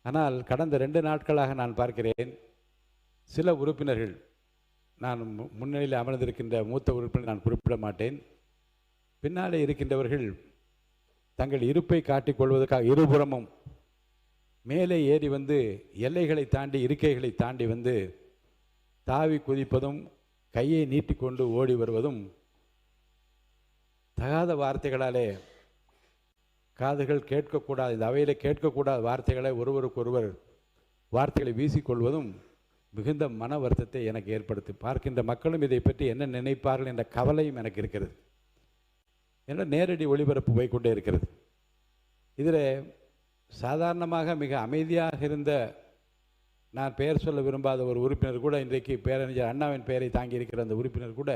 ஆனால் கடந்த 2 நாட்களாக நான் பார்க்கிறேன், சில உறுப்பினர்கள், நான் முன்னணியில் அமர்ந்திருக்கின்ற மூத்த உறுப்பினர் நான் குறிப்பிட மாட்டேன், பின்னாலே இருக்கின்றவர்கள் தங்கள் இருப்பை காட்டிக்கொள்வதற்காக இருபுறமும் மேலே ஏறி வந்து எல்லைகளை தாண்டி இருக்கைகளை தாண்டி வந்து தாவி குதிப்பதும் கையை நீட்டிக்கொண்டு ஓடி வருவதும் தகாத வார்த்தைகளாலே காதுகள் கேட்கக்கூடாது, இந்த அவையில் கேட்கக்கூடாத வார்த்தைகளை ஒருவருக்கொருவர் வார்த்தைகளை வீசிக்கொள்வதும் மிகுந்த மன வருத்தத்தை எனக்கு ஏற்படுத்தி, பார்க்கின்ற மக்களும் இதை பற்றி என்ன நினைப்பார்கள் என்ற கவலையும் எனக்கு இருக்கிறது. என்ற நேரடி ஒளிபரப்பு போய்கொண்டே இருக்கிறது. இதில் சாதாரணமாக மிக அமைதியாக இருந்த, நான் பெயர் சொல்ல விரும்பாத ஒரு உறுப்பினர் கூட, இன்றைக்கு பேரறிஞர் அண்ணாவின் பெயரை தாங்கி இருக்கிற அந்த உறுப்பினர் கூட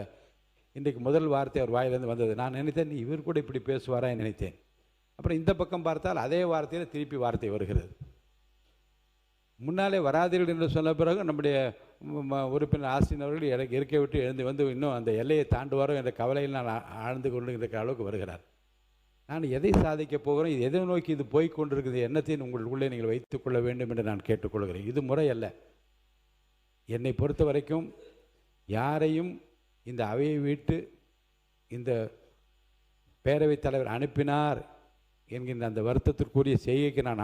இன்றைக்கு முதல் வார்த்தை அவர் வாயிலிருந்து வந்தது. நான் நினைத்தேன், இவர் கூட இப்படி பேசுவாரா நினைத்தேன். அப்புறம் இந்த பக்கம் பார்த்தால் அதே வார்த்தையில் திருப்பி வார்த்தை வருகிறது. முன்னாலே வராதீர்கள் என்று சொன்ன பிறகு நம்முடைய உறுப்பினர் ஆஸ்டின் அவர்கள் இருக்கை விட்டு எழுந்து வந்து இன்னும் அந்த எல்லையை தாண்டுவாரோ என்ற கவலையில் நான் ஆழ்ந்து கொண்டு இருக்கிற அளவுக்கு வருகிறார். நான் எதை சாதிக்கப் போகிறோம், இது எதை நோக்கி இது போய் கொண்டிருக்குது, எண்ணத்தையும் உங்களுக்குள்ளே நீங்கள் வைத்துக்கொள்ள வேண்டும் என்று நான் கேட்டுக்கொள்கிறேன். இது முறை அல்ல. என்னை பொறுத்த வரைக்கும் யாரையும் இந்த அவையை விட்டு இந்த பேரவைத் தலைவர் அனுப்பினார் என்கின்ற அந்த வருத்தத்திற்குரிய செய்கைக்கு நான்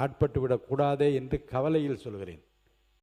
ஆட்பட்டு விடக்கூடாதே என்று கவலையில் சொல்கிறேன்.